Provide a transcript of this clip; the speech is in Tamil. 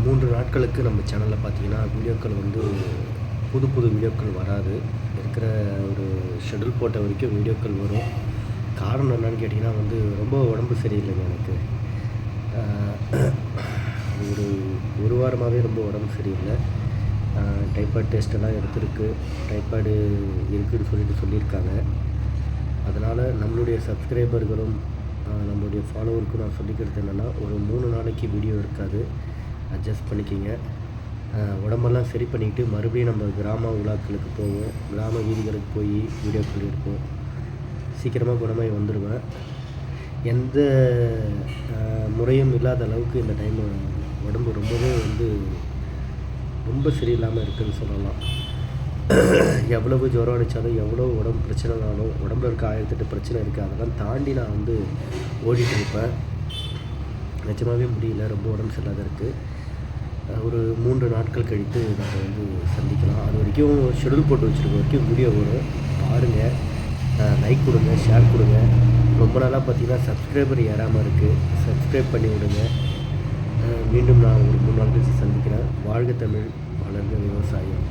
3 நாட்களுக்கு நம்ம சேனலில் பார்த்தீங்கன்னா, வீடியோக்கள் வந்து புது புது வீடியோக்கள் வராது. இருக்கிற ஒரு ஷெட்யூல் போட்ட வரைக்கும் வீடியோக்கள் வரும். காரணம் என்னன்னு கேட்டிங்கன்னா வந்து, ரொம்ப உடம்பு சரியில்லைங்க எனக்கு. அ ஒரு 1 வாரமாவே ரொம்ப உடம்பு சரியில்ல. டைபாய்டு டெஸ்ட்டெல்லாம் எடுத்திருக்கு. டைபாய்டு இருக்குன்னு சொல்லியிருக்காங்க. அதனால் நம்மளுடைய சப்ஸ்கிரைபர்களும், நம்மளுடைய ஃபாலோவருக்கும் நான் சொல்லிக்கிறது என்னென்னா, ஒரு 3 நாளைக்கு வீடியோ இருக்காது. அட்ஜஸ்ட் பண்ணிக்கிங்க. உடம்பெல்லாம் சரி பண்ணிக்கிட்டு மறுபடியும் நம்ம கிராம விழாக்களுக்கு போவோம். கிராம வீதிகளுக்கு போய் வீடியோக்கள் எடுப்போம். சீக்கிரமாக குணமாகி வந்துடுவேன். எந்த முறையும் இல்லாத அளவுக்கு இந்த டைமு உடம்பு ரொம்பவே வந்து ரொம்ப சரியில்லாமல் இருக்குதுன்னு சொல்லலாம். எவ்வளவு ஜுரம் அடித்தாலும், எவ்வளோ உடம்பு பிரச்சனைனாலும், உடம்புல இருக்க 1008 பிரச்சனை இருக்குது. அதெல்லாம் தாண்டி நான் வந்து ஓடிட்டு இருப்பேன். நிஜமாகவே முடியல. ரொம்ப உடம்பு சரியில்லாத இருக்குது. ஒரு 3 நாட்கள் கழித்து நம்ம வந்து சந்திக்கலாம். அது வரைக்கும் ஷெட்யூல் போட்டு வச்சுருக்க வரைக்கும் வீடியோ வரும். பாருங்கள். லைக் கொடுங்க, ஷேர் கொடுங்க. ரொம்ப நாளாக பார்த்தீங்கன்னா சப்ஸ்கிரைபர் ஏறாமல் இருக்குது. சப்ஸ்கிரைப் பண்ணி விடுங்க. மீண்டும் நான் ஒரு 3 நாள் கழிச்சு சந்திக்கிறேன். வாழ்க தமிழ், வளர்க விவசாயம்.